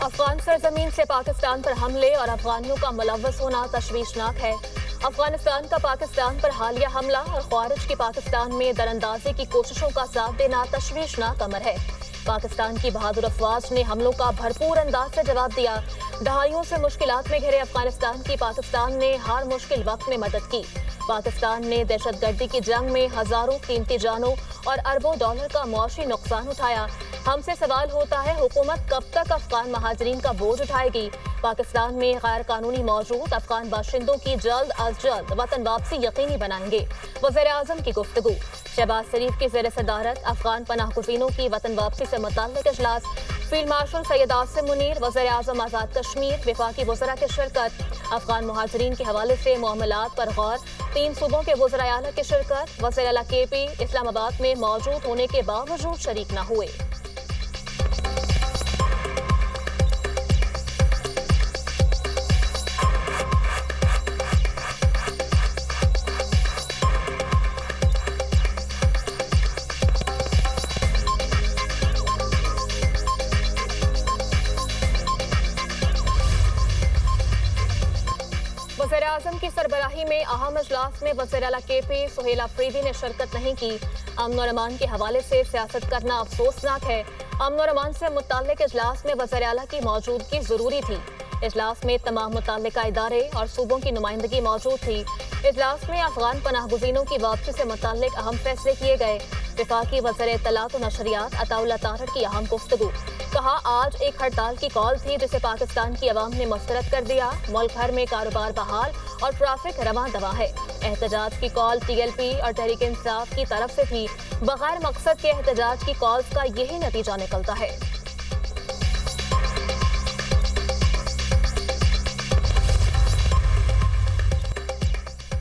अफगान सरजमीन से पाकिस्तान पर हमले और अफगानियों का मुलव्वस होना तशवीशनाक है। अफगानिस्तान का पाकिस्तान पर हालिया हमला और ख्वारिज की पाकिस्तान में दरअंदाजी की कोशिशों का साथ देना तशवीशनाक अमर है। पाकिस्तान की बहादुर अफवाज ने हमलों का भरपूर अंदाज से जवाब दिया। दहाइयों से मुश्किलात में घिरे अफगानिस्तान की पाकिस्तान ने हर मुश्किल वक्त में मदद की। पाकिस्तान ने दहशतगर्दी की जंग में हजारों कीमती जानों और अरबों डॉलर का मुआशी नुकसान उठाया। हमसे सवाल होता है, हुकूमत कब तक अफगान महाजरीन का बोझ उठाएगी? पाकिस्तान में गैर कानूनी मौजूद अफगान बाशिंदों की जल्द अज जल्द वतन वापसी यकीनी बनाएंगे। वज़ीर आज़म की गुफ्तगू। शहबाज शरीफ की ज़ेर सदारत अफगान पनाह गुज़ीनों की वतन वापसी से मुतल्लिक़ इजलास। फील्ड मार्शल सैयद आसिम मुनीर, वज़ीर आज़म आज़ाद कश्मीर, वफाकी वज़रा की शिरकत। अफगान महाजरीन के हवाले से मामलात पर गौर। 3 सूबों के वज़राए आला की शिरकत। वज़ीर आला KP इस्लामाबाद में मौजूद होने के बावजूद शरीक न हुए। वज़ीर आज़म की सरबराही में अहम इजलास में वज़ीर आला KP सुहेल अफरीदी ने शिरकत नहीं की। अमन और अमान के हवाले से सियासत करना अफसोसनाक है। अमन और अमान से मुताल्लिक इजलास में वज़ीर आला की मौजूदगी जरूरी थी। इजलास में तमाम मुताल्लिका इदारे और सूबों की नुमाइंदगी मौजूद थी। इजलास में अफगान पनाह गुज़ीनों की वापसी से मुताल्लिक अहम फैसले किए गए। वफाकी वज़ीर इत्तलात व नशरियात अताउल्लाह तारड़ की अहम गुफ्तगू। कहा, आज एक हड़ताल की कॉल थी जिसे पाकिस्तान की अवाम ने मुस्तरद कर दिया। मुल्क भर में कारोबार बहाल और ट्रैफिक रवां दवा है। एहतजाज की कॉल TLP और तहरीक इंसाफ की तरफ से थी। बगैर मकसद के एहतजाज की कॉल्स का यही नतीजा निकलता है।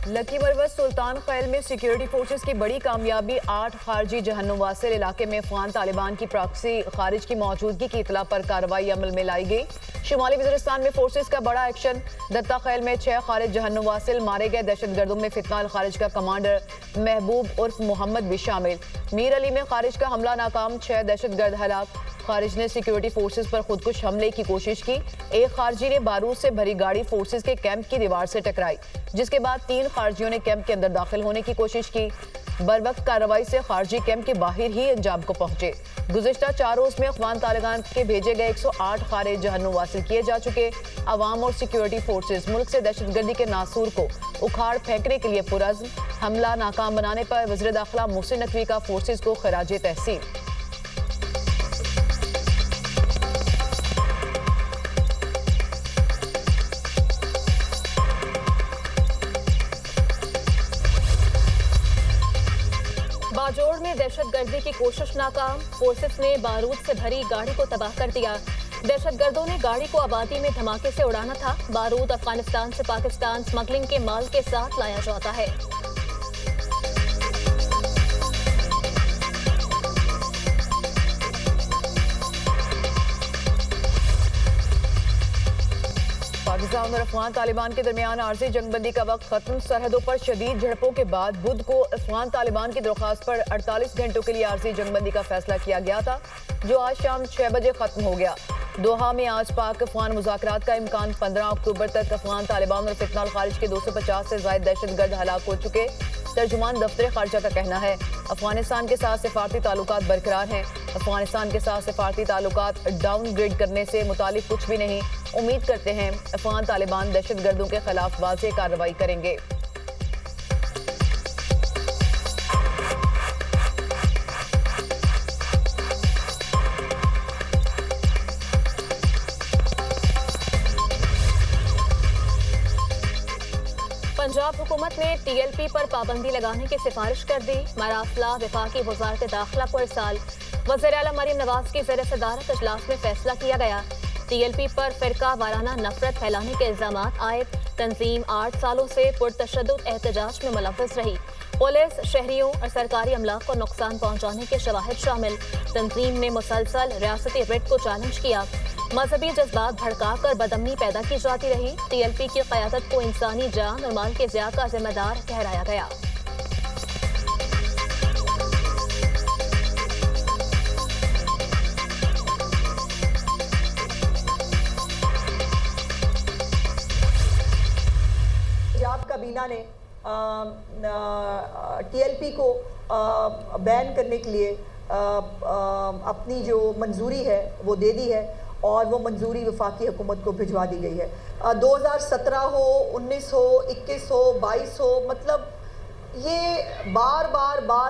लकी मरवत सुल्तान खैल में सिक्योरिटी फोर्सेस की बड़ी कामयाबी। 8 खारजी जहन्नुम वासिल इलाके में अफगान तालिबान की प्रॉक्सी खारिज की मौजूदगी की इतला पर कार्रवाई अमल में लाई गई। शुमाली वज़ीरिस्तान में फोर्सेस का बड़ा एक्शन। दत्ता खैल में 6 खारिज जहन्नुम वासिल मारे गए। दहशतगर्दों में फितना अल खारिज का कमांडर महबूब उर्फ मोहम्मद भी शामिल। मीर अली में खारिज का हमला नाकाम, 6 दहशतगर्द हलाक। खारिज ने सिक्योरिटी फोर्सेस पर खुदकुश हमले की कोशिश की। एक खारजी ने बारूद से भरी गाड़ी फोर्सेस के कैंप की दीवार से टकराई, जिसके बाद 3 खारजियों ने कैंप के अंदर दाखिल होने की कोशिश की। बरवक्त कार्रवाई से खारजी कैंप के बाहर ही अंजाम को पहुंचे। गुज़िश्ता 4 रोज में अफगान तालिबान के भेजे गए 108 खारिज जहन्नुम वासिल किए जा चुके। अवाम और सिक्योरिटी फोर्सेस मुल्क से दहशतगर्दी के नासूर को उखाड़ फेंकने के लिए पुरज़्म। हमला नाकाम बनाने पर वज़ीर दाखिला मोहसिन नकवी का फोर्सेस को खराज तहसीन। बाजोड़ में दहशतगर्दी की कोशिश नाकाम। फोर्सेस ने बारूद से भरी गाड़ी को तबाह कर दिया। दहशतगर्दों ने गाड़ी को आबादी में धमाके से उड़ाना था। बारूद अफगानिस्तान से पाकिस्तान स्मगलिंग के माल के साथ लाया जाता है। पाकिस्तान और अफगान तालिबान के दरमियान आर्जी जंगबंदी का वक्त खत्म। सरहदों पर शदीद झड़पों के बाद बुध को अफगान तालिबान की दरख्वास्त पर 48 घंटों के लिए आर्जी जंगबंदी का फैसला किया गया था, जो आज शाम 6 बजे खत्म हो गया। दोहा में आज पाक अफगान मुज़ाकरात का इम्कान। 15 अक्टूबर तक अफगान तालिबान और फितना अल खारिज के 250 से ज्यादा दहशतगर्द हलाक हो चुके। तर्जुमान दफ्तर खारजा का कहना है, अफगानिस्तान के साथ सिफारती ताल्लुकात बरकरार हैं। अफगानिस्तान के साथ सिफारती ताल्लुकात डाउनग्रेड करने से मुतालिक कुछ भी नहीं। उम्मीद करते हैं अफगान तालिबान दहशतगर्दों के खिलाफ वाज़ेह कार्रवाई करेंगे। पंजाब हुकूमत ने TLP पर पाबंदी लगाने की सिफारिश कर दी। मरासला वफाकी वज़ारत दाखिला को इरसाल। वज़ीर आला मरीम नवाज की ज़ेर सदारत इजलास में फैसला किया गया। TLP पर फिरका वाराना नफरत फैलाने के इल्जामात आयद। तंजीम 8 सालों से पुरतशद्दुद एहतजाज में मुलव्वस रही। पुलिस, शहरियों और सरकारी अमला को नुकसान पहुंचाने के शवाहिद शामिल। तंजीम ने मुसलसल रियासती रिट को चैलेंज किया। मजहबी जज्बात भड़काकर बदअमनी पैदा की जाती रही। TLP की क़यादत को इंसानी जान और माल के ज़िया का जिम्मेदार ठहराया गया। काबीना ने TLP को बैन करने के लिए अपनी जो मंजूरी है वो दे दी है और वो मंजूरी वफाकी हुकूमत को भिजवा दी गई है। 2017 हो, 19 हो, 21 हो, 22 हो, मतलब ये बार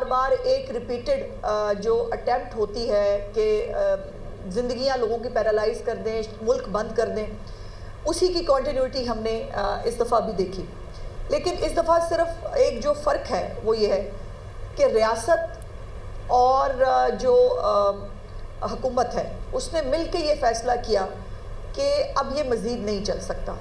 बार एक रिपीटेड जो अटेम्प्ट होती है कि ज़िंदगियां लोगों की पैरालाइज कर दें, मुल्क बंद कर दें, उसी की कंटिन्यूटी हमने इस दफ़ा भी देखी। लेकिन इस दफ़ा सिर्फ एक जो फ़र्क है वो ये है कि रियासत और जो हुकूमत है उसने मिल के ये फ़ैसला किया कि अब ये मज़ीद नहीं चल सकता।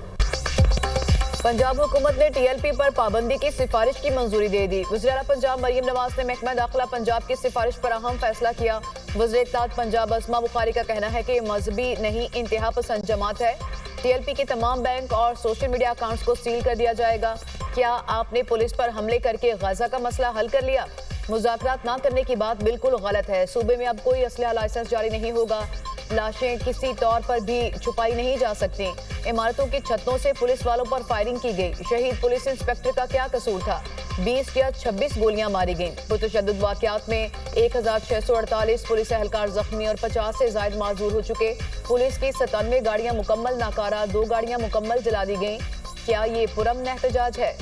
पंजाब हुकूमत ने TLP पर पाबंदी की सिफारिश की मंजूरी दे दी। वज़ीर-ए-आला पंजाब मरियम नवाज ने महकमा दाखिला पंजाब की सिफारिश पर अहम फैसला किया। वज़ीर-ए-इत्तेहाद पंजाब अस्मा बुखारी का कहना है कि मजहबी नहीं इंतहा पसंद जमात है। TLP के तमाम बैंक और सोशल मीडिया अकाउंट्स को सील कर दिया जाएगा। क्या आपने पुलिस पर हमले करके गाजा का मसला हल कर लिया? मुज़ाकरात ना करने की बात बिल्कुल गलत है। सूबे में अब कोई असलहा लाइसेंस जारी नहीं होगा। लाशें किसी तौर पर भी छुपाई नहीं जा सकती। इमारतों की छतों से पुलिस वालों पर फायरिंग की गई। शहीद पुलिस इंस्पेक्टर का क्या कसूर था? 20 या 26 गोलियां मारी गईं। पुरतशद्दुद वाक़यात में 1648 पुलिस एहलकार जख्मी और 50 से ज़ायद माजूर हो चुके। पुलिस की 97 गाड़ियां मुकम्मल नाकारा, 2 गाड़ियां मुकम्मल जला दी गईं। क्या ये पुरअमन एहतजाज है?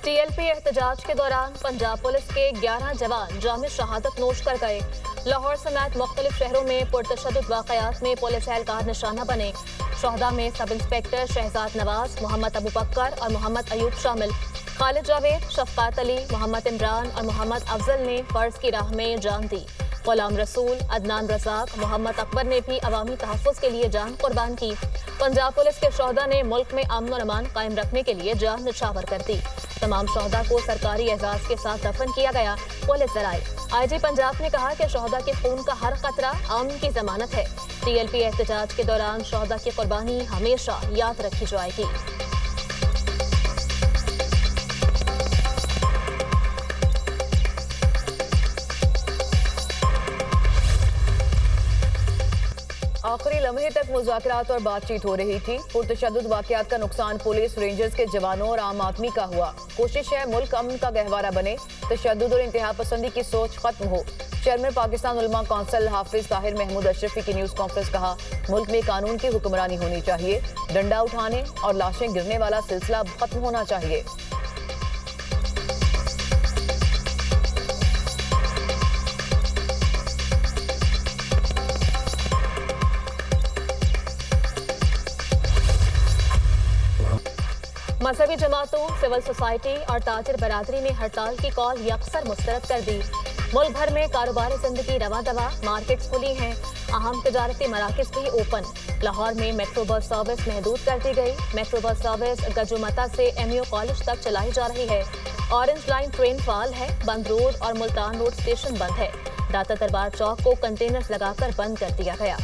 TLP एहतजाज के दौरान पंजाब पुलिस के 11 जवान जाम शहादत नोश कर गए। लाहौर समेत मुख्तलिफ शहरों में पुरतशद्दुद वाक़यात में पुलिस एहलकार निशाना बने। शहदा में सब इंस्पेक्टर शहजाद नवाज, मोहम्मद अबू बकर और मोहम्मद अयूब शामिल। खालिद जावेद, शफकात अली, मोहम्मद इमरान और मोहम्मद अफजल ने फर्ज की राह में जान दी। गुलाम रसूल, अदनान रज़ाक, मोहम्मद अकबर ने भी अवामी तहफ़्फ़ुज़ के लिए जान कुर्बान की। पंजाब पुलिस के शहदा ने मुल्क में अमन और अमान कायम रखने के लिए जान निछावर कर दी। तमाम शहदा को सरकारी एजाज के साथ दफन किया गया। पुलिस जराए IG पंजाब ने कहा कि शहदा के खून का हर कतरा अमन की जमानत है। TLP एहतजाज के दौरान शहदा की कुर्बानी हमेशा याद रखी जाएगी। आखिरी लम्हे तक मुज़ाकरात और बातचीत हो रही थी। पुरतशद्दुद वाक़यात का नुकसान पुलिस, रेंजर्स के जवानों और आम आदमी का हुआ। कोशिश है मुल्क अमन का गहवारा बने, तशद्दुद और इंतहा पसंदी की सोच खत्म हो। चेयरमैन पाकिस्तान उलमा कौंसिल हाफिज ताहिर महमूद अशरफी की न्यूज़ कॉन्फ्रेंस कहा, मुल्क में कानून की हुक्मरानी होनी चाहिए। डंडा उठाने और लाशें गिरने वाला सिलसिला खत्म होना चाहिए। मजहबी जमातों, सिविल सोसाइटी और ताजिर बरादरी ने हड़ताल की कॉल यकसर मुस्तरद कर दी। मुल्क भर में कारोबारी जिंदगी रवा दवा, मार्केट्स खुली हैं, अहम तजारती मराकज़ भी ओपन। लाहौर में मेट्रो बस सर्विस महदूद कर दी गई। मेट्रो बस सर्विस गजुमता से MU कॉलेज तक चलाई जा रही है। ऑरेंज लाइन ट्रेन फाल है। बंद रोड और मुल्तान रोड स्टेशन बंद है। दाता दरबार चौक को कंटेनर्स लगाकर बंद कर दिया गया।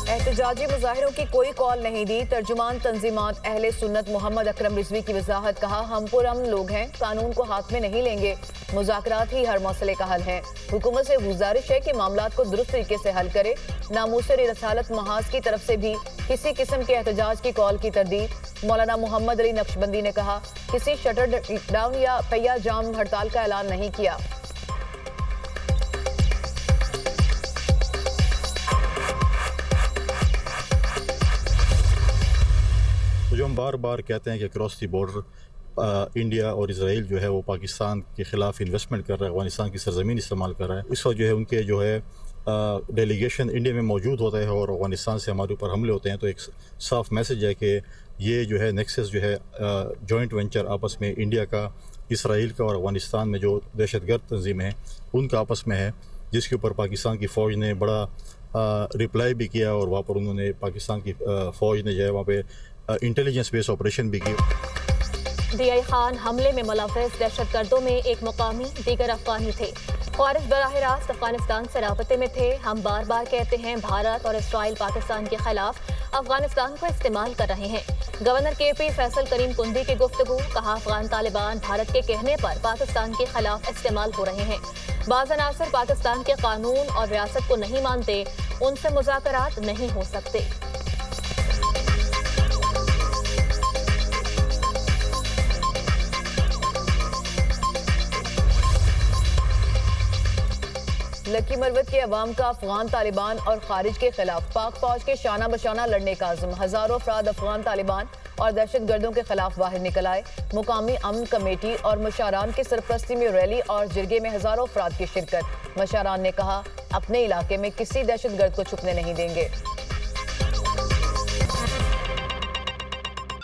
एहतजाजी मुजाहिरों की कोई कॉल नहीं दी। तर्जुमान तंजीमात अहले सुन्नत मोहम्मद अकरम रिजवी की वजाहत, कहा हम पुरअमन लोग हैं, कानून को हाथ में नहीं लेंगे। मुज़ाकरात ही हर मसले का हल है। हुकूमत से गुजारिश है कि मामलात को दुरुस्त तरीके से हल करे। नामूसे रसालत महाज की तरफ से भी किसी किस्म के एहतजाज की कॉल की तरदीद। मौलाना मोहम्मद अली नक्शबंदी ने कहा, किसी शटर डाउन या पहिया जाम हड़ताल का ऐलान नहीं किया। जो हम बार बार कहते हैं कि क्रॉस दी बॉर्डर इंडिया और इसराइल जो है वो पाकिस्तान के ख़िलाफ़ इन्वेस्टमेंट कर रहा है, अफगानिस्तान की सरजमीन इस्तेमाल कर रहा है। इस वक्त जो है उनके जो है डेलीगेशन इंडिया में मौजूद होता है और अफगानिस्तान से हमारे ऊपर हमले होते हैं, तो एक साफ मैसेज है कि ये जो है नेक्सस जो है जॉइंट वेंचर आपस में इंडिया का, इसराइल का और अफगानिस्तान में जो दहशतगर्द तंजीमें हैं उनका आपस में है, जिसके ऊपर पाकिस्तान की फ़ौज ने बड़ा रिप्लाई भी किया और वहाँ पर उन्होंने पाकिस्तान की फ़ौज ने जो है वहाँ पे इंटेलिजेंस बेस्ड ऑपरेशन भी की। DI खान हमले में मुलव्वस दहशतगर्दों में एक मुकामी, दीगर अफगानी थे। ख्वारिज बराह रास्त अफगानिस्तान से राबते में थे। हम बार बार कहते हैं भारत और इसराइल पाकिस्तान के खिलाफ अफगानिस्तान को इस्तेमाल कर रहे हैं। गवर्नर KP फैसल करीम कुंदी की गुफ्तगू, कहा अफगान तालिबान भारत के कहने पर पाकिस्तान के खिलाफ इस्तेमाल हो रहे हैं। बाज़ अनासर पाकिस्तान के कानून और रियासत को नहीं मानते, उनसे मुज़ाकरात नहीं हो सकते। लकी मरवत के अवाम का अफगान तालिबान और खारिज के खिलाफ पाक फौज के शाना बशाना लड़ने का आज़म। हजारों अफराद अफगान तालिबान और दहशत गर्दों के खिलाफ बाहर निकल आए। मुकामी अमन कमेटी और मुशारान की सरपरस्ती में रैली और जिरगे में हजारों अफराद की शिरकत। मुशारान ने कहा, अपने इलाके में किसी दहशत गर्द को छुपने नहीं देंगे।